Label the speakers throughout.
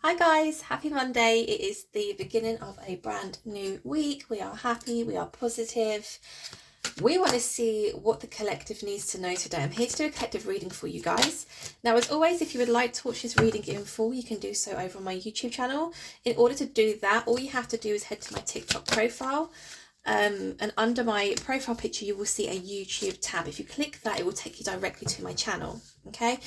Speaker 1: Hi guys, happy Monday. It is the beginning of a brand new week. We are happy, we are positive. We want to see what the collective needs to know today. I'm here to do a collective reading for you guys. Now, as always, if you would like to watch this reading in full, you can do so over on my YouTube channel. In order to do that, all you have to do is head to my TikTok profile. And under my profile picture you will see a YouTube tab. If you click that, it will take you directly to my channel. Okay,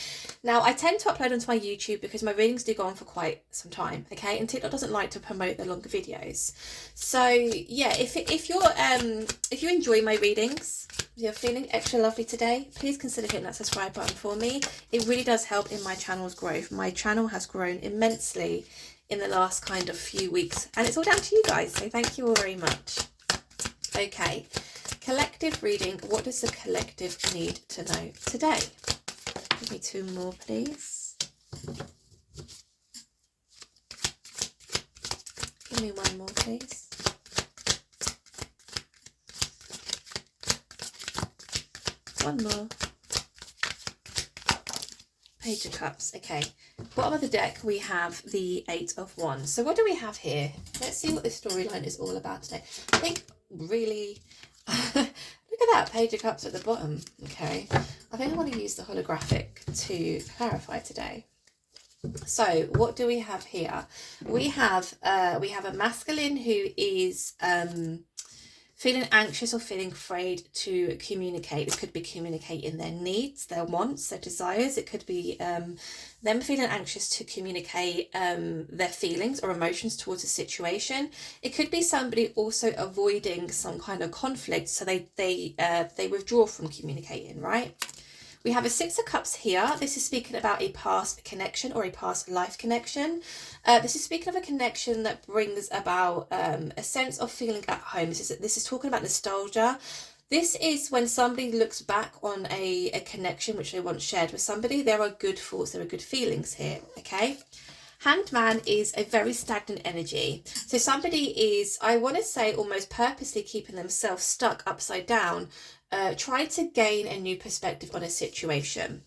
Speaker 1: now I tend to upload onto my YouTube because my readings do go on for quite some time, okay, and TikTok doesn't like to promote the longer videos. So yeah, if you enjoy my readings, if you're feeling extra lovely today, please consider hitting that subscribe button for me. It really does help in my channel's growth. My channel has grown immensely in the last kind of few weeks, and it's all down to you guys, so thank you all very much. Okay, collective reading. What does the collective need to know today? Give me two more, please. Give me one more, please. One more. Page of Cups. Okay, bottom of the deck we have the Eight of Wands. So what do we have here? Let's see what this storyline is all about today. I think really look at that Page of Cups at the bottom. Okay, I think I want to use the holographic to clarify today. So what do we have here? We have a masculine who is feeling anxious or feeling afraid to communicate. It could be communicating their needs, their wants, their desires. It could be them feeling anxious to communicate their feelings or emotions towards a situation. It could be somebody also avoiding some kind of conflict, so they withdraw from communicating, right? We have a Six of Cups here. This is speaking about a past connection or a past life connection. This is speaking of a connection that brings about a sense of feeling at home. This is talking about nostalgia. This is when somebody looks back on a connection which they once shared with somebody. There are good thoughts, there are good feelings here, okay? Hanged Man is a very stagnant energy. So somebody is, I want to say, almost purposely keeping themselves stuck upside down, trying to gain a new perspective on a situation.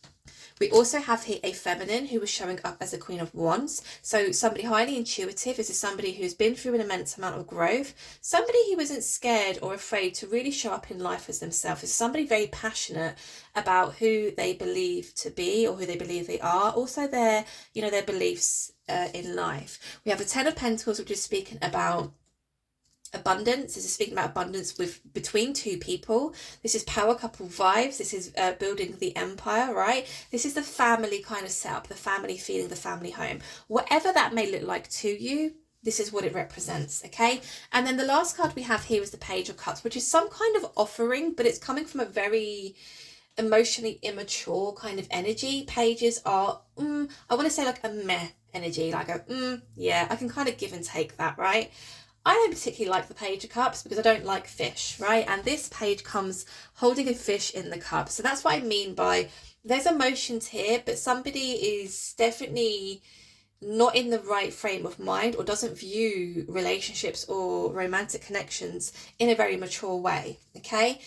Speaker 1: We also have here a feminine who is showing up as a Queen of Wands. So somebody highly intuitive. This is somebody who's been through an immense amount of growth. Somebody who isn't scared or afraid to really show up in life as themselves. Is somebody very passionate about who they believe to be or who they believe they are. Also their beliefs in life. We have a Ten of Pentacles, which is speaking about abundance. This is speaking about abundance between two people. This is power couple vibes. This is building the empire, right? This is the family kind of setup, the family feeling, the family home. Whatever that may look like to you, this is what it represents, okay? And then the last card we have here is the Page of Cups, which is some kind of offering, but it's coming from a very emotionally immature kind of energy. Pages are, I want to say like a meh energy, like a, yeah, I can kind of give and take that, right? I don't particularly like the Page of Cups because I don't like fish, right? And this page comes holding a fish in the cup. So that's what I mean by there's emotions here, but somebody is definitely not in the right frame of mind or doesn't view relationships or romantic connections in a very mature way, okay?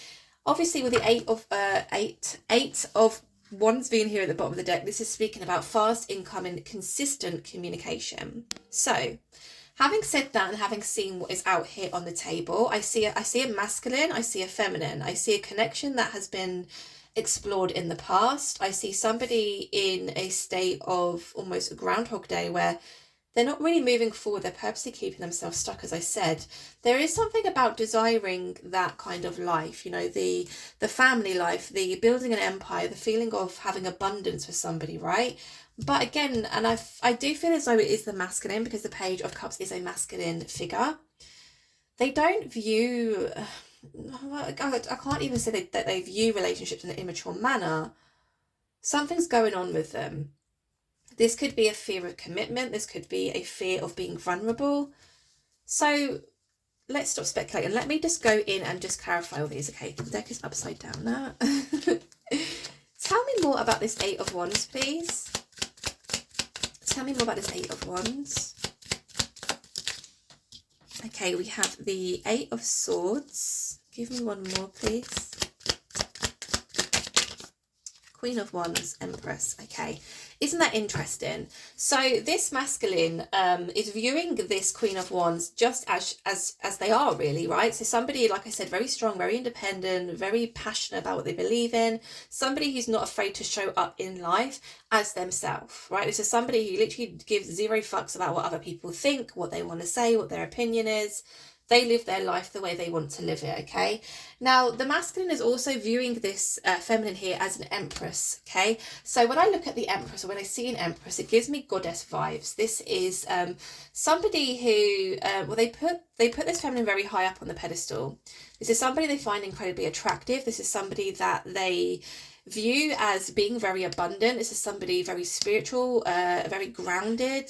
Speaker 1: Obviously with the eight of Wands being here at the bottom of the deck, this is speaking about fast incoming, consistent communication. So having said that and having seen what is out here on the table, I see a masculine, I see a feminine, I see a connection that has been explored in the past. I see somebody in a state of almost a Groundhog Day where they're not really moving forward. They're purposely keeping themselves stuck, as I said. There is something about desiring that kind of life, the family life, the building an empire, the feeling of having abundance for somebody, right? But again, and I do feel as though it is the masculine because the Page of Cups is a masculine figure. They don't view, I can't even say that they view relationships in an immature manner. Something's going on with them. This could be a fear of commitment. This could be a fear of being vulnerable. So let's stop speculating. Let me just go in and just clarify all these. Okay, the deck is upside down now. Tell me more about this Eight of Wands, please. Tell me more about this Eight of Wands. Okay, we have the Eight of Swords. Give me one more, please. Queen of Wands, Empress. Okay, isn't that interesting? So this masculine is viewing this Queen of Wands just as they are, really, right? So somebody, like I said, very strong, very independent, very passionate about what they believe in, somebody who's not afraid to show up in life as themselves, right? This is somebody who literally gives zero fucks about what other people think, what they want to say, what their opinion is. They live their life the way they want to live it, okay? Now, the masculine is also viewing this feminine here as an empress, okay? So when I look at the empress, or when I see an empress, it gives me goddess vibes. This is somebody who, well, they put this feminine very high up on the pedestal. This is somebody they find incredibly attractive. This is somebody that they view as being very abundant. This is somebody very spiritual, very grounded.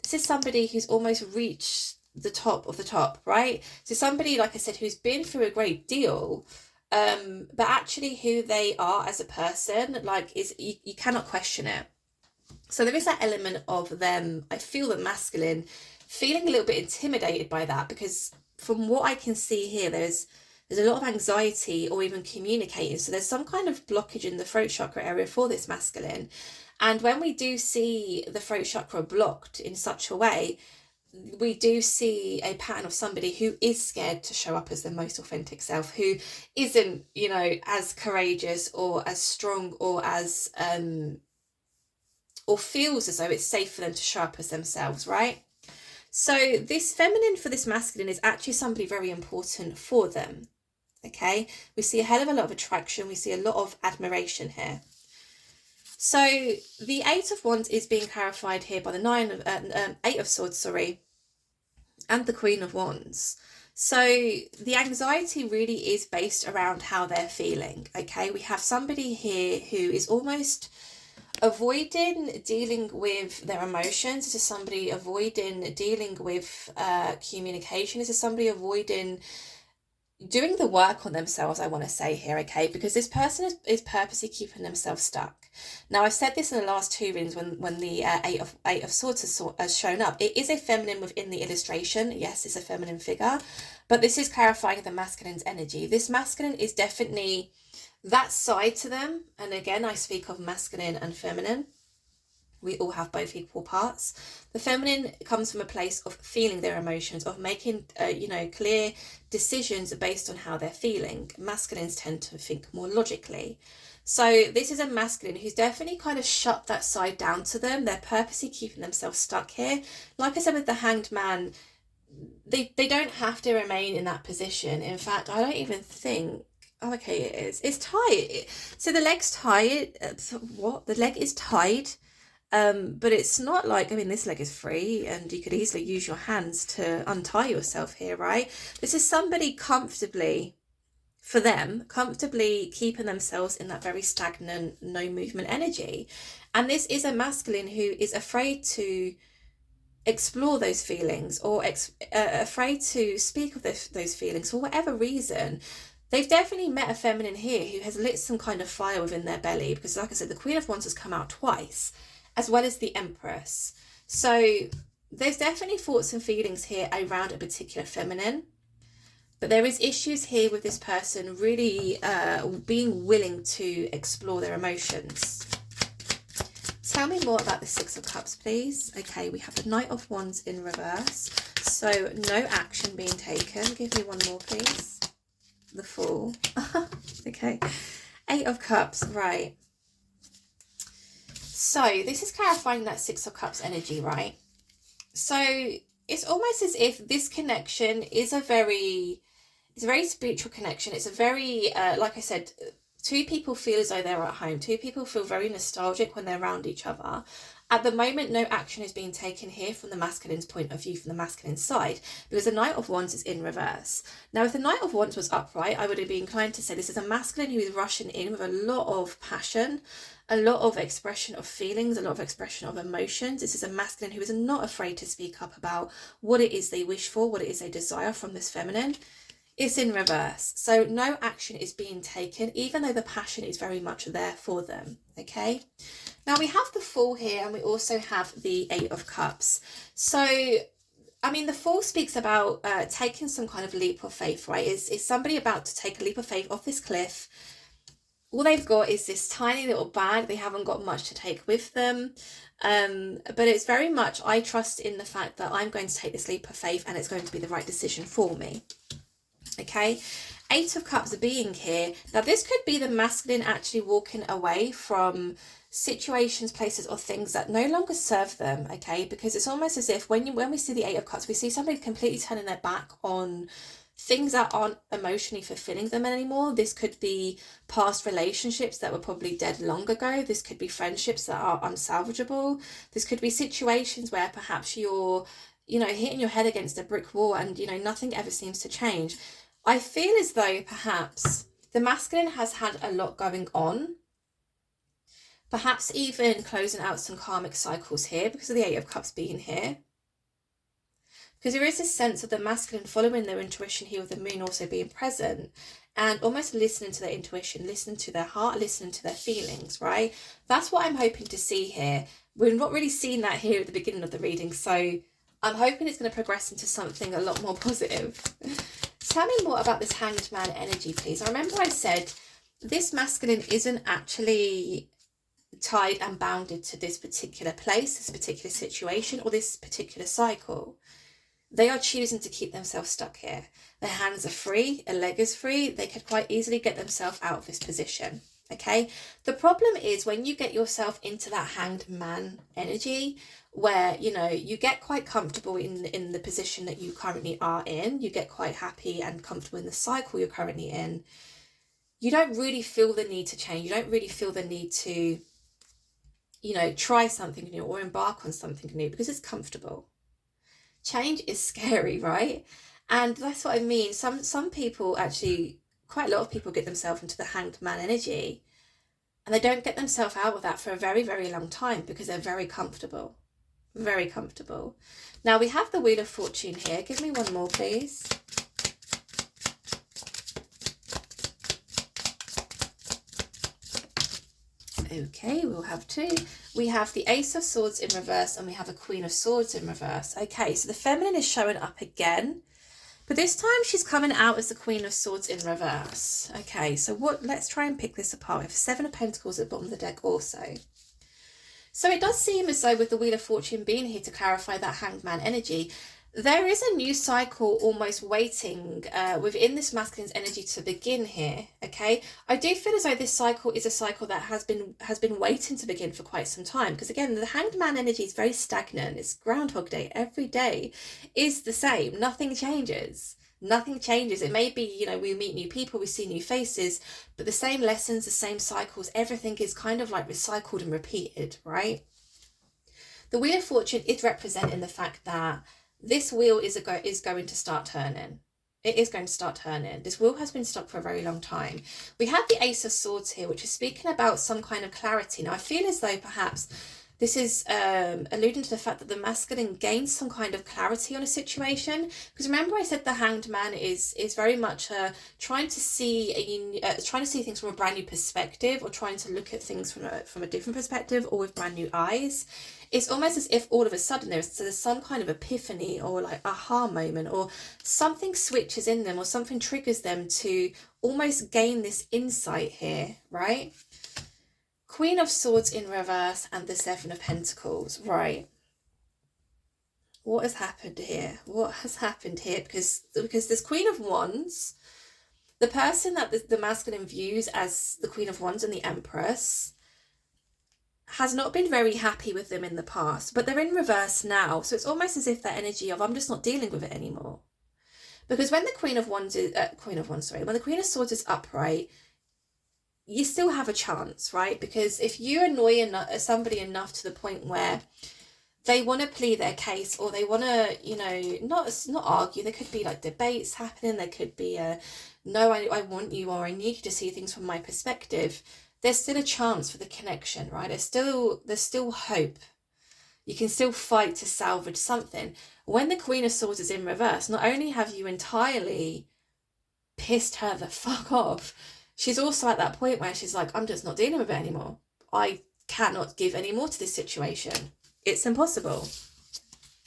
Speaker 1: This is somebody who's almost reached the top of the top, right? So somebody, like I said, who's been through a great deal, but actually who they are as a person, like, is you cannot question it. So there is that element of them, I feel, the masculine feeling a little bit intimidated by that, because from what I can see here, there's a lot of anxiety or even communicating. So there's some kind of blockage in the throat chakra area for this masculine. And when we do see the throat chakra blocked in such a way, we do see a pattern of somebody who is scared to show up as their most authentic self, who isn't, you know, as courageous or as strong or as or feels as though it's safe for them to show up as themselves, right? So this feminine for this masculine is actually somebody very important for them, okay? We see a hell of a lot of attraction. We see a lot of admiration here. So the Eight of Wands is being clarified here by the Eight of Swords, sorry, and the Queen of Wands. So the anxiety really is based around how they're feeling, okay? We have somebody here who is almost avoiding dealing with their emotions. This is somebody avoiding dealing with communication. This is somebody avoiding doing the work on themselves, I want to say here, okay? Because this person is purposely keeping themselves stuck. Now, I've said this in the last two readings when the Eight of Swords has shown up. It is a feminine within the illustration. Yes, it's a feminine figure, but this is clarifying the masculine's energy. This masculine is definitely that side to them. And again, I speak of masculine and feminine. We all have both equal parts. The feminine comes from a place of feeling their emotions, of making, clear decisions based on how they're feeling. Masculines tend to think more logically. So this is a masculine who's definitely kind of shut that side down to them. They're purposely keeping themselves stuck here. Like I said with the Hanged Man, they don't have to remain in that position. In fact, I don't even think... Oh, okay, it is. It's tied. So the leg's tied. What? The leg is tied. But it's not like, I mean, this leg is free and you could easily use your hands to untie yourself here, right? This is somebody comfortably, for them, comfortably keeping themselves in that very stagnant, no movement energy. And this is a masculine who is afraid to explore those feelings or afraid to speak of those feelings for whatever reason. They've definitely met a feminine here who has lit some kind of fire within their belly, because like I said, the Queen of Wands has come out twice, as well as the Empress. So there's definitely thoughts and feelings here around a particular feminine, but there is issues here with this person really being willing to explore their emotions. Tell me more about the Six of Cups, please. Okay, we have the Knight of Wands in reverse. So no action being taken. Give me one more, please. The Fool. Okay. Eight of Cups, right. So this is clarifying that Six of Cups energy, right? So it's almost as if this connection is it's a very spiritual connection. It's a very, like I said, two people feel as though they're at home. Two people feel very nostalgic when they're around each other. At the moment, no action is being taken here from the masculine's point of view, from the masculine side, because the Knight of Wands is in reverse. Now, if the Knight of Wands was upright, I would be inclined to say this is a masculine who is rushing in with a lot of passion, a lot of expression of feelings, a lot of expression of emotions. This is a masculine who is not afraid to speak up about what it is they wish for, what it is they desire from this feminine. It's in reverse. So no action is being taken, even though the passion is very much there for them. Okay. Now we have the Fool here, and we also have the Eight of Cups. So, I mean, the Fool speaks about taking some kind of leap of faith, right? Is somebody about to take a leap of faith off this cliff all they've got is this tiny little bag. They haven't got much to take with them. But it's very much, I trust in the fact that I'm going to take this leap of faith and it's going to be the right decision for me. Okay, Eight of Cups being here. Now, this could be the masculine actually walking away from situations, places, or things that no longer serve them. Okay, because it's almost as if when we see the Eight of Cups, we see somebody completely turning their back on things that aren't emotionally fulfilling them anymore. This could be past relationships that were probably dead long ago. This could be friendships that are unsalvageable. This could be situations where perhaps you're, hitting your head against a brick wall and, nothing ever seems to change. I feel as though perhaps the masculine has had a lot going on. Perhaps even closing out some karmic cycles here because of the Eight of Cups being here. Because there is this sense of the masculine following their intuition here with the moon also being present and almost listening to their intuition, listening to their heart, listening to their feelings, right? That's what I'm hoping to see here. We're not really seeing that here at the beginning of the reading, so I'm hoping it's going to progress into something a lot more positive. Tell me more about this Hanged Man energy, please. I remember I said this masculine isn't actually tied and bounded to this particular place, this particular situation, or this particular cycle. They are choosing to keep themselves stuck here. Their hands are free, a leg is free. They could quite easily get themselves out of this position. Okay. The problem is when you get yourself into that Hanged Man energy where, you get quite comfortable in the position that you currently are in. You get quite happy and comfortable in the cycle you're currently in. You don't really feel the need to change. You don't really feel the need to, try something new or embark on something new because it's comfortable. Change is scary, right? And that's what I mean. Some people actually, quite a lot of people get themselves into the Hanged Man energy and they don't get themselves out of that for a very, very long time because they're very comfortable. Very comfortable. Now we have the Wheel of Fortune here. Give me one more, please. Okay, we'll have two. We have the Ace of Swords in reverse and we have a Queen of Swords in reverse. Okay, so the feminine is showing up again, but this time she's coming out as the Queen of Swords in reverse. Okay, so let's try and pick this apart. We have Seven of Pentacles at the bottom of the deck also. So it does seem as though with the Wheel of Fortune being here to clarify that Hanged Man energy, there is a new cycle almost waiting within this masculine's energy to begin here. Okay, I do feel as though this cycle is a cycle that has been waiting to begin for quite some time, because again the Hanged Man energy is very stagnant. It's Groundhog Day. Every day is the same. Nothing changes. Nothing changes. It may be, we meet new people, we see new faces, but the same lessons, the same cycles, everything is kind of like recycled and repeated, right? The Wheel of Fortune is representing the fact that this wheel is going to start turning. It is going to start turning. This wheel has been stuck for a very long time. We have the Ace of Swords here, which is speaking about some kind of clarity. Now, I feel as though perhaps this is alluding to the fact that the masculine gains some kind of clarity on a situation. Because remember I said the Hanged Man is very much trying to see things from a brand new perspective, or trying to look at things from a different perspective or with brand new eyes. It's almost as if all of a sudden there's some kind of epiphany or like aha moment, or something switches in them or something triggers them to almost gain this insight here, right? Queen of Swords in reverse and the Seven of Pentacles, right? What has happened here? What has happened here? Because this Queen of Wands, the person that the masculine views as the Queen of Wands and the Empress, has not been very happy with them in the past, but they're in reverse now. So it's almost as if that energy of I'm just not dealing with it anymore. Because when the Queen of Wands is when the Queen of Swords is upright, you still have a chance, right? Because if you annoy somebody enough to the point where they want to plead their case, or they want to, not argue, there could be like debates happening, there could be no, I want you, or I need you to see things from my perspective, there's still a chance for the connection, right? There's still hope. You can still fight to salvage something. When the Queen of Swords is in reverse, not only have you entirely pissed her the fuck off, she's also at that point where she's like, I'm just not dealing with it anymore. I cannot give any more to this situation. It's impossible.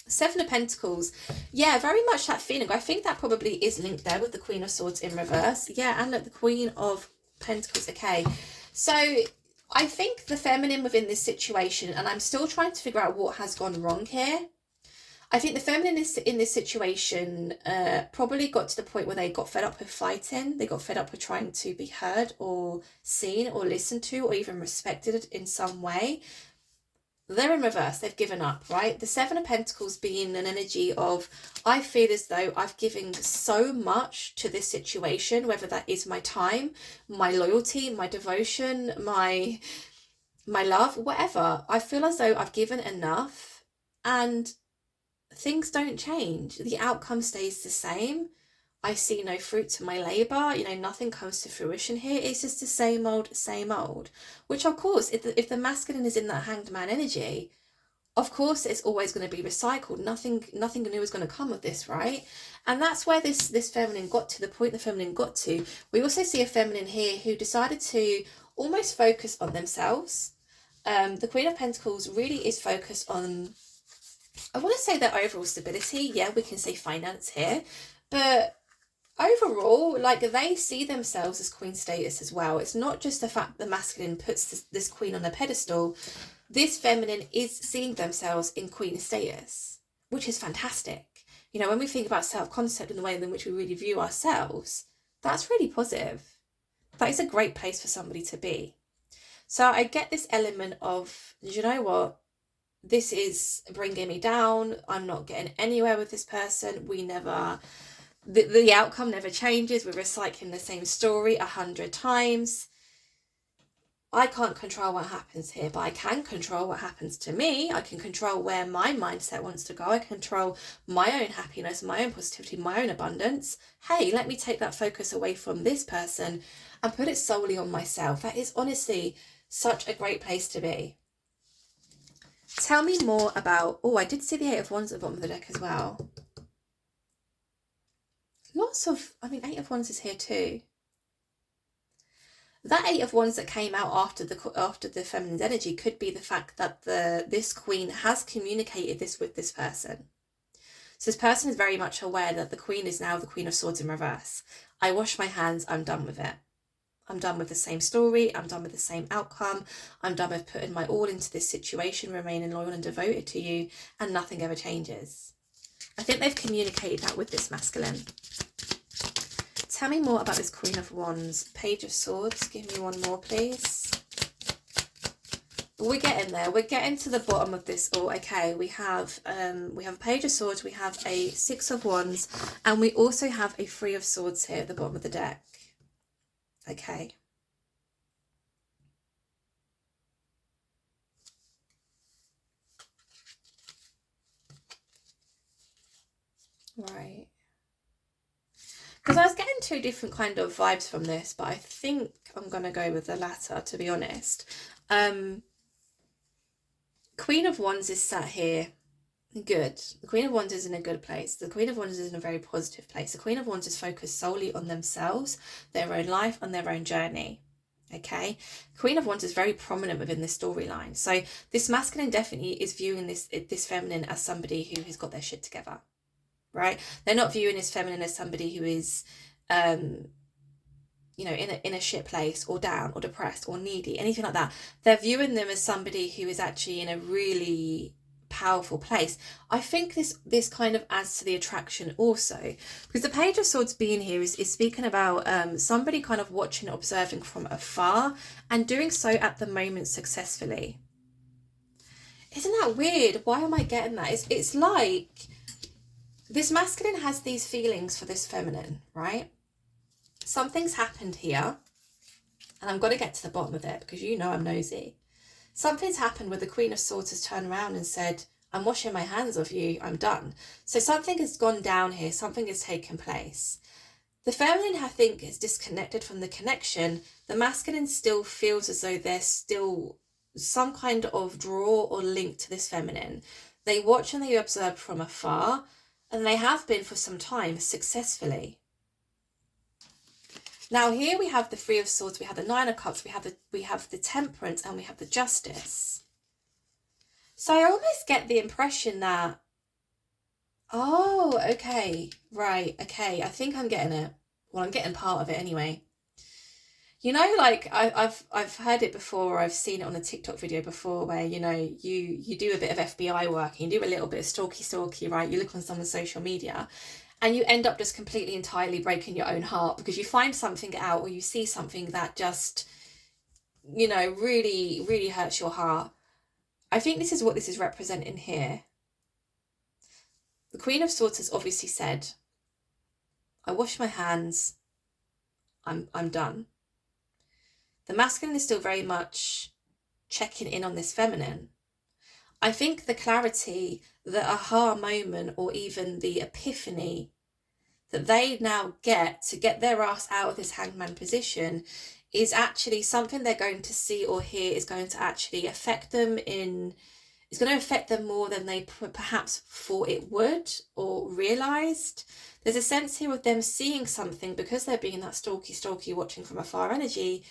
Speaker 1: Seven of Pentacles. Yeah, very much that feeling. I think that probably is linked there with the Queen of Swords in reverse. Yeah, and look, the Queen of Pentacles. Okay, so I think the feminine within this situation, and I'm still trying to figure out what has gone wrong here. I think the feminine in this situation probably got to the point where they got fed up with fighting. They got fed up with trying to be heard or seen or listened to or even respected in some way. They're in reverse. They've given up, right? The Seven of Pentacles being an energy of, I feel as though I've given so much to this situation, whether that is my time, my loyalty, my devotion, my love, whatever. I feel as though I've given enough and things don't change. The outcome stays the same. I see no fruit to my labour. You know, nothing comes to fruition here. It's just the same old, which of course, if the masculine is in that hanged man energy, of course it's always going to be recycled. Nothing new is going to come of this, right? And that's where this feminine got to, the point the feminine got to. We also see a feminine here who decided to almost focus on themselves. The Queen of Pentacles really is focused on, I want to say, their overall stability. Yeah, we can say finance here, but overall, like, they see themselves as queen status as well. It's not just the fact the masculine puts this queen on a pedestal. This feminine is seeing themselves in queen status, which is fantastic. You know, when we think about self-concept and the way in which we really view ourselves, that's really positive. That is a great place for somebody to be. So I get this element of, you know what, this is bringing me down. I'm not getting anywhere with this person. We never... The outcome never changes. We're recycling the same story 100 times. I can't control what happens here, but I can control what happens to me. I can control where my mindset wants to go. I can control my own happiness, my own positivity, my own abundance. Hey, let me take that focus away from this person and put it solely on myself. That is honestly such a great place to be. Tell me more about... Oh, I did see the Eight of Wands at the bottom of the deck as well. Lots of... I mean, Eight of Wands is here too. That Eight of Wands that came out after the feminine's energy could be the fact that this queen has communicated this with this person. So this person is very much aware that the queen is now the Queen of Swords in reverse. I wash my hands. I'm done with it. I'm done with the same story. I'm done with the same outcome. I'm done with putting my all into this situation, remaining loyal and devoted to you, and nothing ever changes. I think they've communicated that with this masculine. Tell me more about this Queen of Wands. Page of Swords. Give me one more, please. We're getting there. We're getting to the bottom of this all. Okay, we have a Page of Swords. We have a Six of Wands, and we also have a Three of Swords here at the bottom of the deck. Okay. Right. Because I was getting two different kind of vibes from this, but I think I'm going to go with the latter, to be honest. Queen of Wands is sat here. Good. The Queen of Wands is in a good place. The Queen of Wands is in a very positive place. The Queen of Wands is focused solely on themselves, their own life, and their own journey. Okay. Queen of Wands is very prominent within this storyline. So this masculine definitely is viewing this feminine as somebody who has got their shit together. Right? They're not viewing this feminine as somebody who is, you know, in a shit place or down or depressed or needy, anything like that. They're viewing them as somebody who is actually in a really powerful place. I think this kind of adds to the attraction also, because the Page of Swords being here is speaking about somebody kind of watching, observing from afar, and doing so at the moment successfully. Isn't that weird? Why am I getting that? It's like this masculine has these feelings for this feminine, right? Something's happened here, and I'm going to get to the bottom of it because you know I'm nosy. Something's happened where the Queen of Swords has turned around and said, I'm washing my hands of you, I'm done. So something has gone down here, something has taken place. The feminine, I think, is disconnected from the connection. The masculine still feels as though there's still some kind of draw or link to this feminine. They watch and they observe from afar, and they have been for some time successfully. Now here we have the Three of Swords, we have the Nine of Cups, we have the Temperance, and we have the Justice. So I almost get the impression that, oh, okay, right, okay, I think I'm getting it. Well, I'm getting part of it anyway. You know, like I've heard it before, or I've seen it on a TikTok video before, where you know you do a bit of FBI work, and you do a little bit of stalky, right? You look on someone's social media, and you end up just completely entirely breaking your own heart because you find something out, or you see something that just, you know, really hurts your heart. I think this is what this is representing here. The Queen of Swords has obviously said, I wash my hands, I'm done. The masculine is still very much checking in on this feminine. I think the clarity, the aha moment, or even the epiphany that they now get to get their ass out of this hangman position is actually something they're going to see or hear is going to actually affect them in, it's going to affect them more than they perhaps thought it would or realised. There's a sense here of them seeing something, because they're being that stalky watching from afar energy.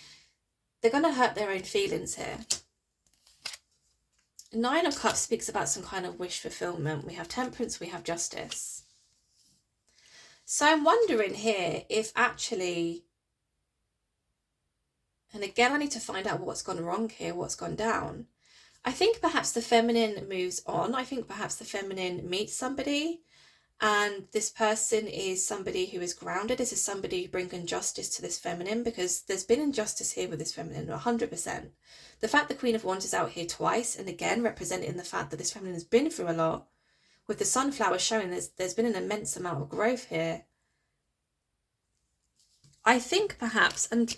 Speaker 1: They're going to hurt their own feelings here. Nine of Cups speaks about some kind of wish fulfillment. We have Temperance, we have Justice. So I'm wondering here if actually, and again, I need to find out what's gone wrong here, what's gone down. I think perhaps the feminine moves on. I think perhaps the feminine meets somebody, and this person is somebody who is grounded. This is somebody bringing justice to this feminine, because there's been injustice here with this feminine, 100%. The fact the Queen of Wands is out here twice, and again representing the fact that this feminine has been through a lot, with the sunflower showing there's been an immense amount of growth here. I think perhaps, and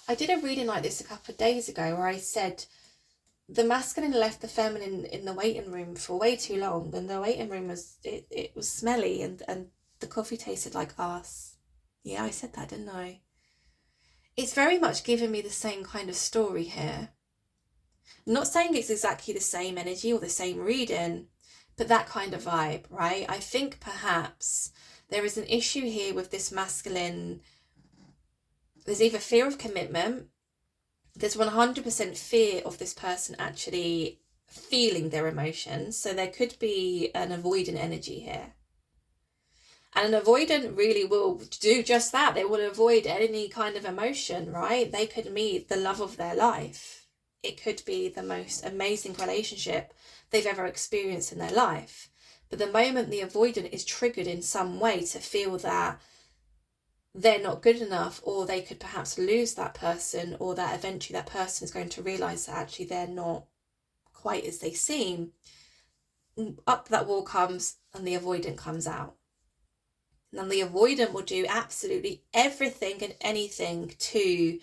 Speaker 1: I did a reading like this a couple of days ago where I said the masculine left the feminine in the waiting room for way too long, and the waiting room was, it was smelly, and the coffee tasted like arse. Yeah, I said that, didn't I? It's very much giving me the same kind of story here. I'm not saying it's exactly the same energy or the same reading, but that kind of vibe, right? I think perhaps there is an issue here with this masculine. There's either fear of commitment, there's 100% fear of this person actually feeling their emotions. So there could be an avoidant energy here. And an avoidant really will do just that. They will avoid any kind of emotion, right? They could meet the love of their life. It could be the most amazing relationship they've ever experienced in their life. But the moment the avoidant is triggered in some way to feel that they're not good enough, or they could perhaps lose that person, or that eventually that person is going to realise that actually they're not quite as they seem, up that wall comes and the avoidant comes out. And then the avoidant will do absolutely everything and anything to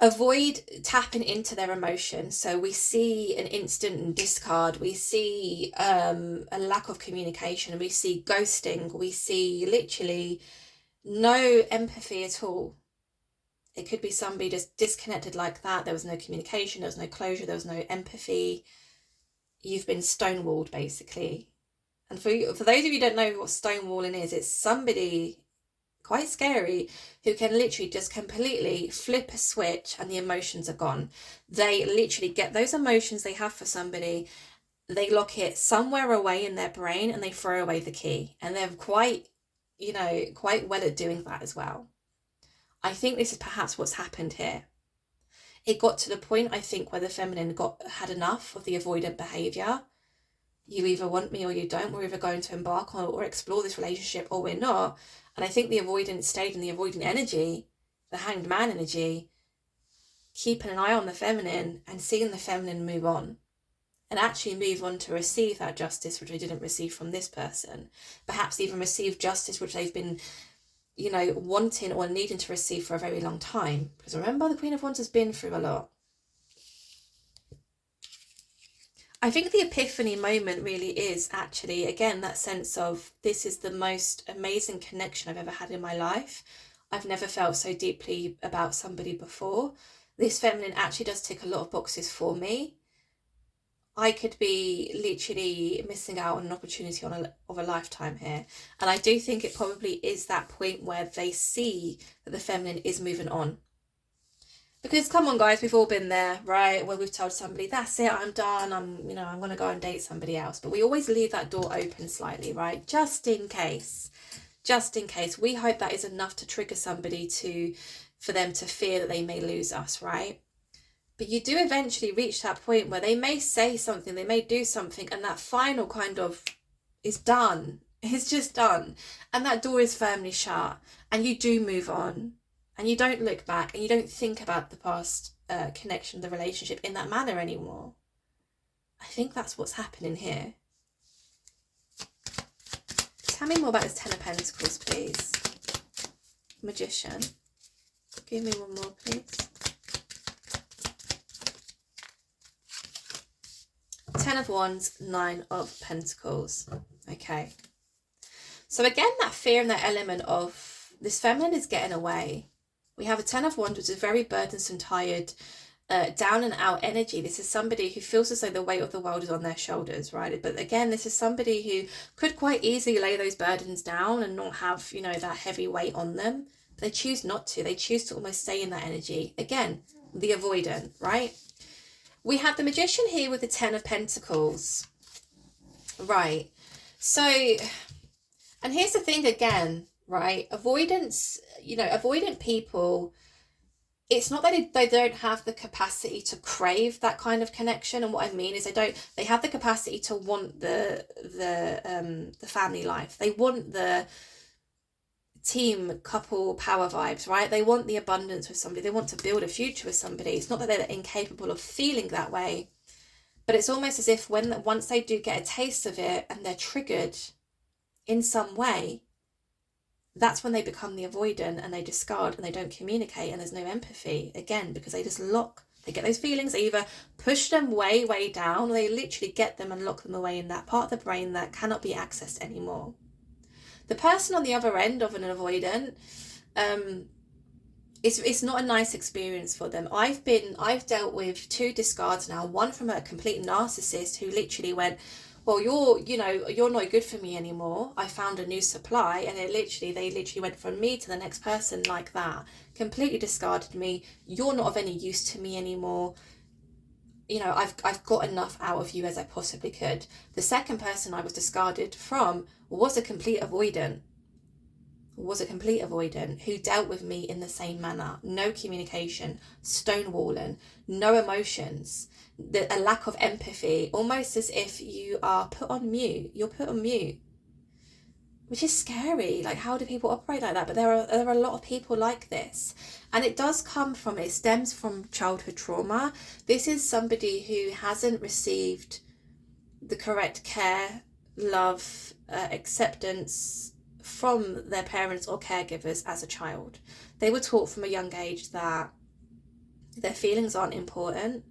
Speaker 1: avoid tapping into their emotions. So we see an instant discard, we see a lack of communication, we see ghosting, we see literally no empathy at all. It could be somebody just disconnected like that. There was no communication, there was no closure, there was no empathy. You've been stonewalled, basically. And for those of you who don't know what stonewalling is, it's somebody quite scary who can literally just completely flip a switch and the emotions are gone. They literally get those emotions they have for somebody, they lock it somewhere away in their brain, and they throw away the key. And they're quite well at doing that as well. I think this is perhaps what's happened here. It got to the point, I think, where the feminine had enough of the avoidant behaviour. You either want me or you don't. We're either going to embark on or explore this relationship, or we're not. And I think the avoidant stayed in the avoidant energy, the hanged man energy, keeping an eye on the feminine and seeing the feminine move on. And actually move on to receive that justice which they didn't receive from this person. Perhaps even receive justice which they've been, wanting or needing to receive for a very long time. Because remember, the Queen of Wands has been through a lot. I think the epiphany moment really is actually, again, that sense of, this is the most amazing connection I've ever had in my life. I've never felt so deeply about somebody before. This feminine actually does tick a lot of boxes for me. I could be literally missing out on an opportunity of a lifetime here. And I do think it probably is that point where they see that the feminine is moving on. Because come on, guys, we've all been there, right? Where we've told somebody, that's it, I'm done, I'm going to go and date somebody else. But we always leave that door open slightly, right? Just in case. We hope that is enough to trigger somebody to for them to fear that they may lose us, right? But you do eventually reach that point where they may say something, they may do something, and that final kind of is done. It's just done. And that door is firmly shut. And you do move on. And you don't look back and you don't think about the past connection, the relationship in that manner anymore. I think that's what's happening here. Tell me more about this Ten of Pentacles, please. Magician. Give me one more, please. Ten of Wands, Nine of Pentacles. Okay. So again, that fear and that element of this feminine is getting away. We have a Ten of Wands, which is very burdensome, tired, down and out energy. This is somebody who feels as though the weight of the world is on their shoulders, right? But again, this is somebody who could quite easily lay those burdens down and not have, you know, that heavy weight on them. But they choose not to. They choose to almost stay in that energy. Again, the avoidant, right? We have the Magician here with the Ten of Pentacles. Right. So, and here's the thing again, right? Avoidance, you know, avoidant people, it's not that they don't have the capacity to crave that kind of connection. And what I mean is they have the capacity to want the family life. They want the team couple power vibes, right? They want the abundance with somebody. They want to build a future with somebody. It's not that they're incapable of feeling that way, but it's almost as if once they do get a taste of it and they're triggered in some way, that's when they become the avoidant and they discard and they don't communicate and there's no empathy, again, because they just they get those feelings, they either push them way, way down, or they literally get them and lock them away in that part of the brain that cannot be accessed anymore. The person on the other end of an avoidant, it's not a nice experience for them. I've dealt with two discards now, one from a complete narcissist who literally went, well, you're not good for me anymore. I found a new supply, and they literally went from me to the next person like that, completely discarded me. You're not of any use to me anymore. You know, I've got enough out of you as I possibly could. The second person I was discarded from was a complete avoidant who dealt with me in the same manner. No communication, stonewalling, no emotions, a lack of empathy, almost as if you are put on mute. You're put on mute, which is scary. Like, how do people operate like that? But there are a lot of people like this. And it stems from childhood trauma. This is somebody who hasn't received the correct care, love, acceptance from their parents or caregivers as a child. They were taught from a young age that their feelings aren't important.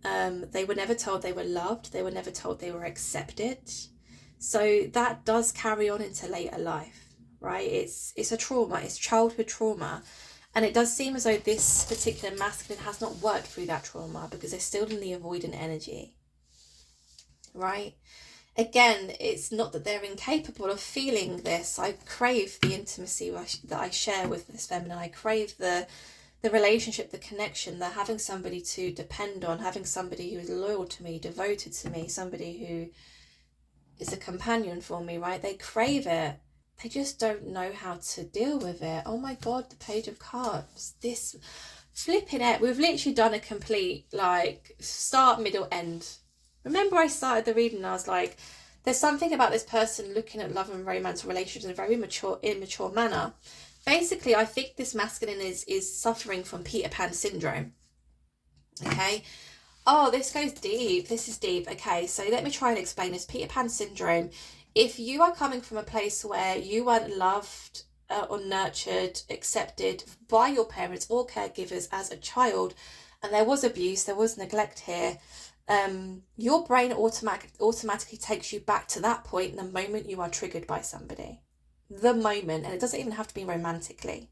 Speaker 1: They were never told they were loved. They were never told they were accepted. So that does carry on into later life, right? It's a trauma. It's childhood trauma. And it does seem as though this particular masculine has not worked through that trauma because they're still in the avoidant energy, right? Again, it's not that they're incapable of feeling this. I crave the intimacy that I share with this feminine. I crave the relationship, the connection, the having somebody to depend on, having somebody who is loyal to me, devoted to me, somebody who is a companion for me, right? They crave it. They just don't know how to deal with it. Oh my God, the Page of Cups. This flipping it. We've literally done a complete, like, start, middle, end. Remember I started the reading and I was like, there's something about this person looking at love and romance relationships in a very immature manner. Basically, I think this masculine is suffering from Peter Pan syndrome. Okay. Oh, this goes deep. This is deep. Okay, so let me try and explain this. Peter Pan syndrome. If you are coming from a place where you weren't loved or nurtured, accepted by your parents or caregivers as a child, and there was abuse, there was neglect here, your brain automatically takes you back to that point the moment you are triggered by somebody. The moment, and it doesn't even have to be romantically.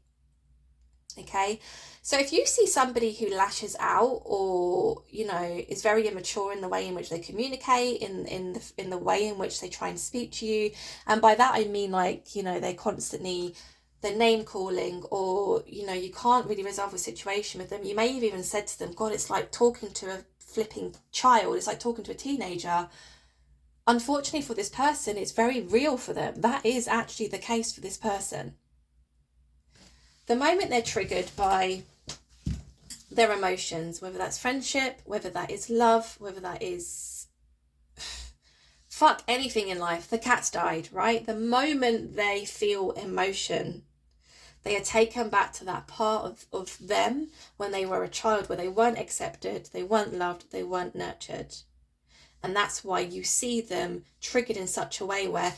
Speaker 1: Okay, so if you see somebody who lashes out or, you know, is very immature in the way in which they communicate, in the way in which they try and speak to you, and by that I mean, like, you know, they're name calling, or, you know, you can't really resolve a situation with them. You may have even said to them, God, it's like talking to a flipping child, it's like talking to a teenager. Unfortunately for this person, it's very real for them. That is actually the case for this person. the moment they're triggered by their emotions, whether that's friendship, whether that is love, whether that is fuck anything in life, the cat's died, right? The moment they feel emotion, they are taken back to that part of them when they were a child, where they weren't accepted, they weren't loved, they weren't nurtured. And that's why you see them triggered in such a way where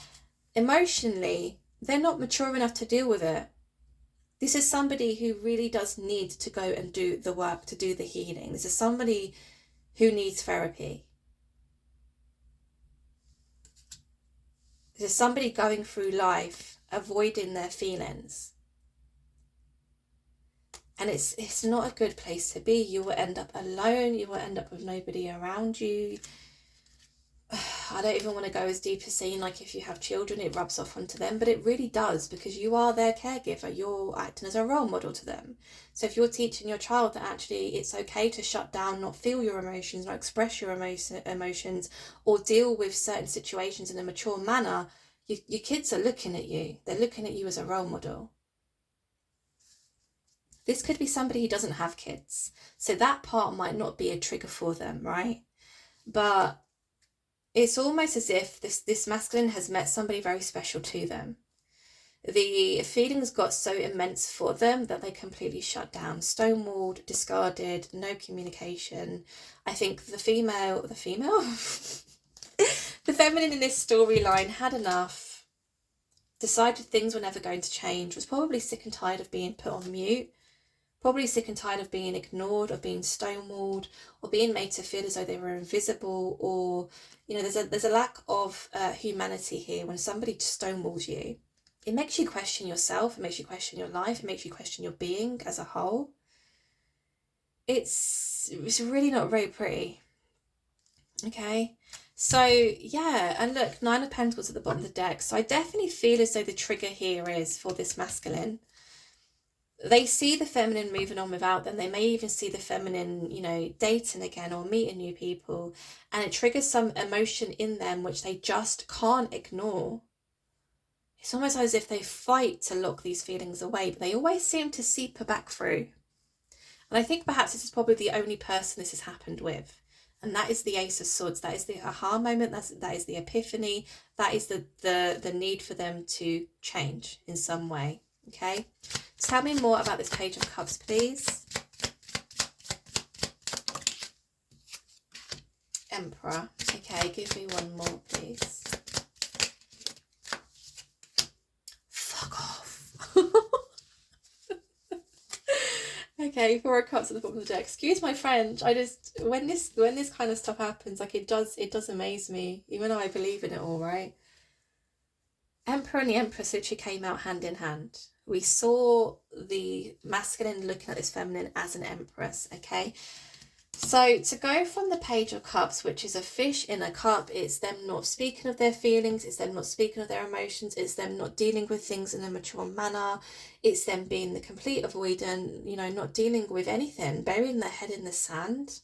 Speaker 1: emotionally they're not mature enough to deal with it. This is somebody who really does need to go and do the work, to do the healing. This is somebody who needs therapy. This is somebody going through life avoiding their feelings. And it's not a good place to be. You will end up alone. You will end up with nobody around you. I don't even want to go as deep as saying, like, if you have children, it rubs off onto them, but it really does, because you are their caregiver. You're acting as a role model to them. So if you're teaching your child that actually it's okay to shut down, not feel your emotions, not express your emotions, or deal with certain situations in a mature manner, your kids are looking at you. They're looking at you as a role model. This could be somebody who doesn't have kids, so that part might not be a trigger for them, right? But it's almost as if this masculine has met somebody very special to them. The feelings got so immense for them that they completely shut down, stonewalled, discarded, no communication. I think the feminine in this storyline had enough, decided things were never going to change, was probably sick and tired of being put on mute, probably sick and tired of being ignored, or being stonewalled, or being made to feel as though they were invisible, or, you know, there's a lack of humanity here. When somebody stonewalls you, it makes you question yourself, it makes you question your life, it makes you question your being as a whole. It's really not very pretty. Okay, so yeah, and look, 9 of Pentacles at the bottom of the deck. So I definitely feel as though the trigger here is for this masculine. They see the feminine moving on without them. They may even see the feminine, you know, dating again or meeting new people. And it triggers some emotion in them which they just can't ignore. It's almost as if they fight to lock these feelings away, but they always seem to seep back through. And I think perhaps this is probably the only person this has happened with. And that is the Ace of Swords. That is the aha moment. That is the epiphany. That is the need for them to change in some way. Okay, tell me more about this Page of Cups, please. Emperor. Okay, give me one more, please. Fuck off. Okay, 4 of Cups at the bottom of the deck. Excuse my French. I just, when this kind of stuff happens, like, it does amaze me, even though I believe in it all, right? Emperor and the Empress literally came out hand in hand. We saw the masculine looking at this feminine as an empress, okay? So to go from the Page of Cups, which is a fish in a cup, it's them not speaking of their feelings, it's them not speaking of their emotions, it's them not dealing with things in a mature manner, it's them being the complete avoidant, you know, not dealing with anything, burying their head in the sand.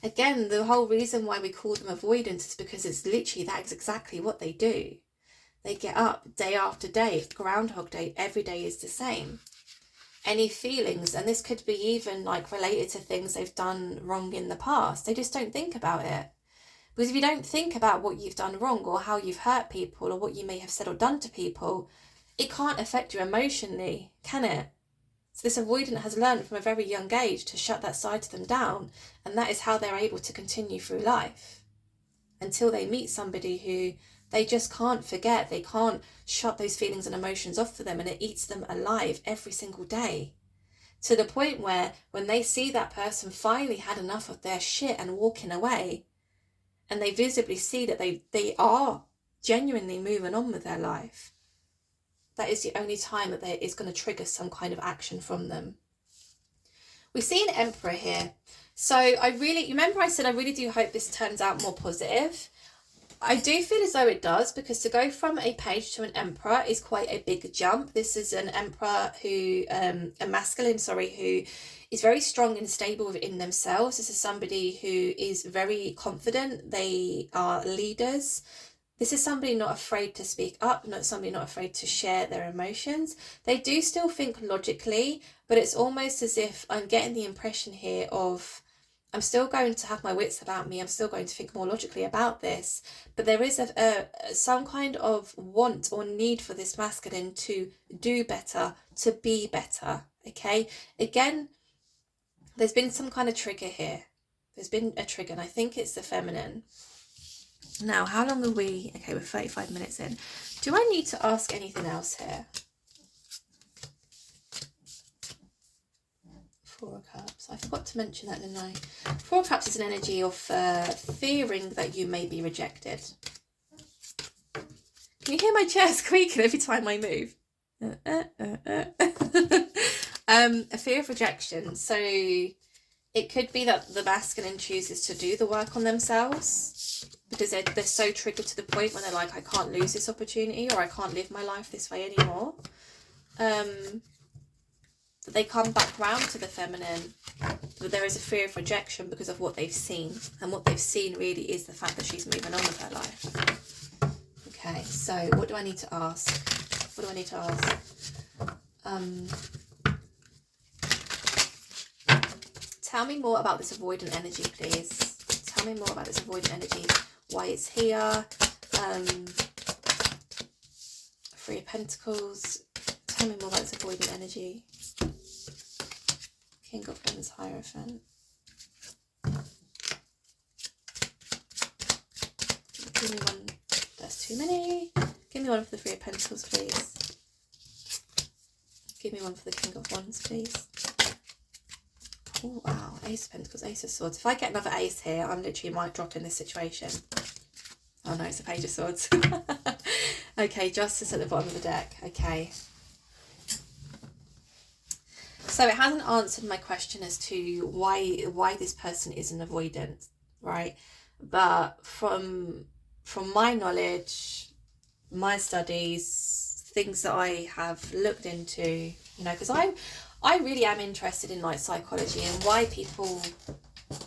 Speaker 1: Again, the whole reason why we call them avoidant is because it's literally that is exactly what they do. They get up day after day, Groundhog Day, every day is the same. Any feelings, and this could be even like related to things they've done wrong in the past, they just don't think about it. Because if you don't think about what you've done wrong, or how you've hurt people, or what you may have said or done to people, it can't affect you emotionally, can it? So this avoidant has learned from a very young age to shut that side to them down, and that is how they're able to continue through life until they meet somebody who they just can't forget. They can't shut those feelings and emotions off for them, and it eats them alive every single day, to the point where when they see that person finally had enough of their shit and walking away, and they visibly see that they are genuinely moving on with their life, that is the only time that there is going to trigger some kind of action from them. We see an Emperor here. So you remember I said I really do hope this turns out more positive. I do feel as though it does, because to go from a page to an emperor is quite a big jump. This is an emperor who, a masculine, who is very strong and stable within themselves. This is somebody who is very confident. They are leaders. This is somebody not afraid to speak up, not somebody not afraid to share their emotions. They do still think logically, but it's almost as if I'm getting the impression here of, I'm still going to have my wits about me. I'm still going to think more logically about this. But there is some kind of want or need for this masculine to do better, to be better. Okay? Again, there's been some kind of trigger here. There's been a trigger, and I think it's the feminine. Now, how long are we? Okay, we're 35 minutes in. Do I need to ask anything else here? Four of Cups. I forgot to mention that, didn't I? Four of Cups is an energy of fearing that you may be rejected. Can you hear my chair squeaking every time I move? A fear of rejection. So it could be that the masculine chooses to do the work on themselves because they're so triggered to the point when they're like, I can't lose this opportunity, or I can't live my life this way anymore. That they come back round to the feminine, but there is a fear of rejection because of what they've seen. And what they've seen really is the fact that she's moving on with her life. Okay, so what do I need to ask? What do I need to ask? Tell me more about this avoidant energy, please. Tell me more about this avoidant energy. Why it's here. Three of Pentacles. Tell me more about this avoidant energy. King of Wands, Hierophant. Give me one. That's too many. Give me one for the Three of Pentacles, please. Give me one for the King of Wands, please. Oh, wow. Ace of Pentacles, Ace of Swords. If I get another ace here, I'm literally might drop in this situation. Oh no, it's a Page of Swords. Okay, Justice at the bottom of the deck. Okay. So it hasn't answered my question as to why this person is an avoidant, right? But from my knowledge, my studies, things that I have looked into, you know, because I really am interested in like psychology and why people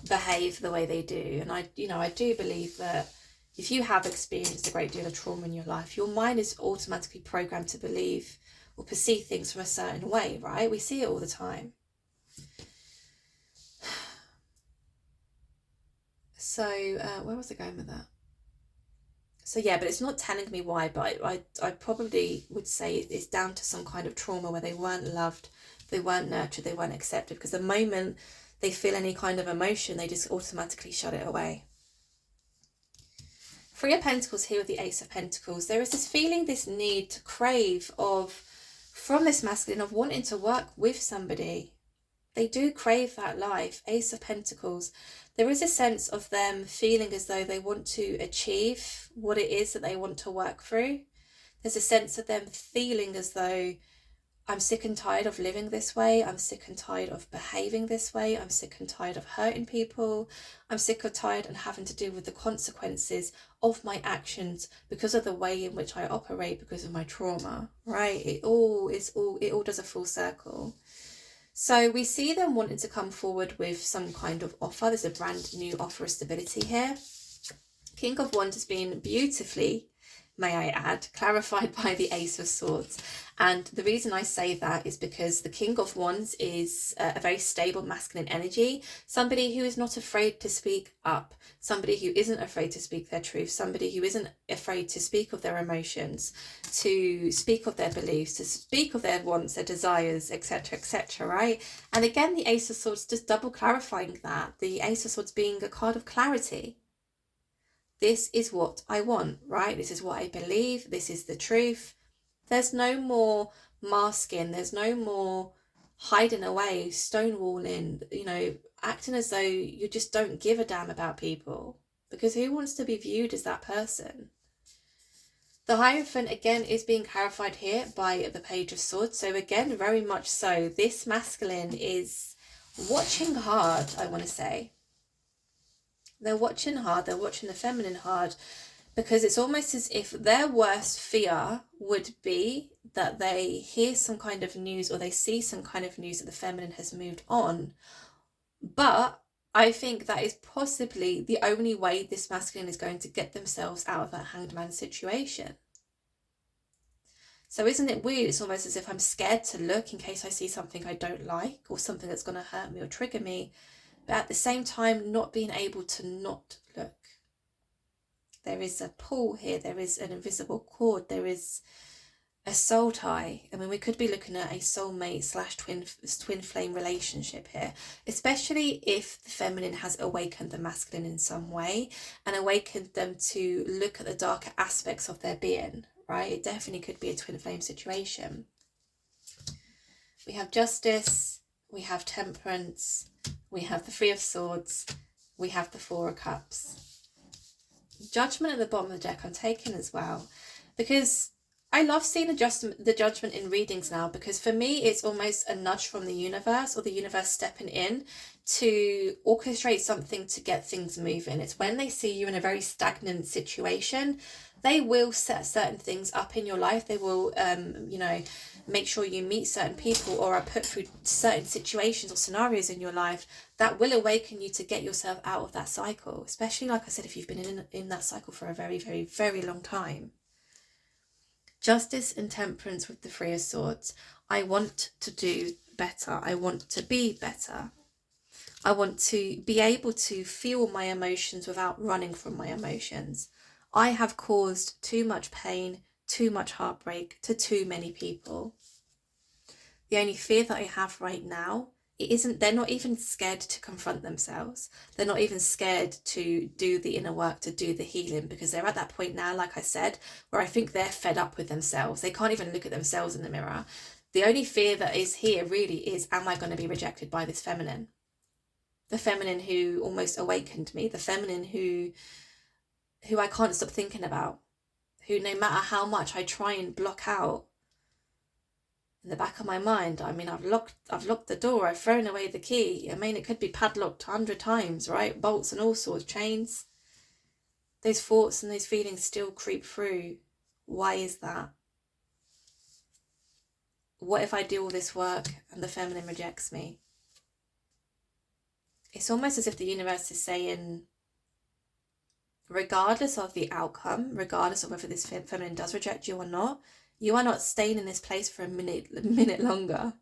Speaker 1: behave the way they do. And I do believe that if you have experienced a great deal of trauma in your life, your mind is automatically programmed to believe or perceive things from a certain way, right? We see it all the time. So where was I going with that? So yeah, but it's not telling me why, but I probably would say it's down to some kind of trauma where they weren't loved, they weren't nurtured, they weren't accepted, because the moment they feel any kind of emotion, they just automatically shut it away. Three of Pentacles here with the Ace of Pentacles. There is this feeling, this need to crave from this masculine of wanting to work with somebody. They do crave that life. Ace of Pentacles. There is a sense of them feeling as though they want to achieve what it is that they want to work through. There's a sense of them feeling as though, I'm sick and tired of living this way. I'm sick and tired of behaving this way. I'm sick and tired of hurting people. I'm sick and tired and having to deal with the consequences of my actions because of the way in which I operate, because of my trauma, right? It all does a full circle. So we see them wanting to come forward with some kind of offer. There's a brand new offer of stability here. King of Wands has been beautifully, may I add, clarified by the Ace of Swords. And the reason I say that is because the King of Wands is a very stable masculine energy, somebody who is not afraid to speak up, somebody who isn't afraid to speak their truth, somebody who isn't afraid to speak of their emotions, to speak of their beliefs, to speak of their wants, their desires, etc., right? And again, the Ace of Swords just double clarifying that, the Ace of Swords being a card of clarity. This is what I want, right? This is what I believe. This is the truth. There's no more masking. There's no more hiding away, stonewalling, you know, acting as though you just don't give a damn about people. Because who wants to be viewed as that person? The Hierophant, again, is being clarified here by the Page of Swords. So again, very much so, this masculine is watching hard, I want to say. They're watching hard, they're watching the feminine hard, because it's almost as if their worst fear would be that they hear some kind of news or they see some kind of news that the feminine has moved on. But I think that is possibly the only way this masculine is going to get themselves out of that hanged man situation. So isn't it weird? It's almost as if I'm scared to look in case I see something I don't like or something that's going to hurt me or trigger me, but at the same time not being able to not look. There is a pull here, there is an invisible cord, there is a soul tie. I mean, we could be looking at a soulmate / twin flame relationship here, especially if the feminine has awakened the masculine in some way and awakened them to look at the darker aspects of their being, right? It definitely could be a twin flame situation. We have justice, we have temperance, we have the Three of Swords, we have the Four of Cups. Judgment at the bottom of the deck I'm taking as well, because I love seeing the judgment in readings now, because for me it's almost a nudge from the universe, or the universe stepping in to orchestrate something to get things moving. It's when they see you in a very stagnant situation, they will set certain things up in your life. They will make sure you meet certain people or are put through certain situations or scenarios in your life that will awaken you to get yourself out of that cycle, especially, like I said, if you've been in that cycle for a very, very, very long time. Justice and temperance with the Three of Swords. I want to do better. I want to be better. I want to be able to feel my emotions without running from my emotions. I have caused too much pain, too much heartbreak to too many people. The only fear that I have right now, they're not even scared to confront themselves. They're not even scared to do the inner work, to do the healing, because they're at that point now, like I said, where I think they're fed up with themselves. They can't even look at themselves in the mirror. The only fear that is here really is, am I going to be rejected by this feminine? The feminine who almost awakened me, the feminine who I can't stop thinking about, who no matter how much I try and block out, in the back of my mind, I mean, I've locked the door, I've thrown away the key. I mean, it could be padlocked 100 times, right? Bolts and all sorts, chains. Those thoughts and those feelings still creep through. Why is that? What if I do all this work and the feminine rejects me? It's almost as if the universe is saying, regardless of the outcome, regardless of whether this feminine does reject you or not, you are not staying in this place for a minute longer.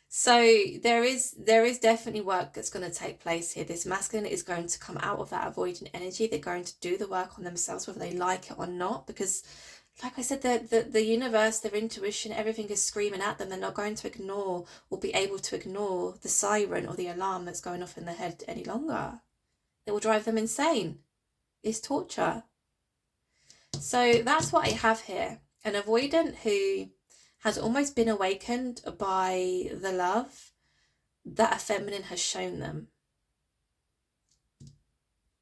Speaker 1: So there is definitely work that's going to take place here. This masculine is going to come out of that avoidant energy. They're going to do the work on themselves, whether they like it or not, because like I said, the universe, their intuition, everything is screaming at them. They're not going to ignore or be able to ignore the siren or the alarm that's going off in their head any longer. It will drive them insane. It's torture. So that's what I have here. An avoidant who has almost been awakened by the love that a feminine has shown them.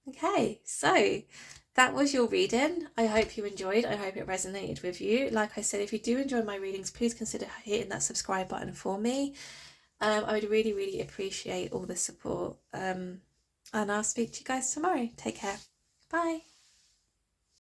Speaker 1: Okay, so that was your reading. I hope you enjoyed. I hope it resonated with you. Like I said, if you do enjoy my readings, please consider hitting that subscribe button for me. I would really, really appreciate all the support. And I'll speak to you guys tomorrow. Take care. Bye.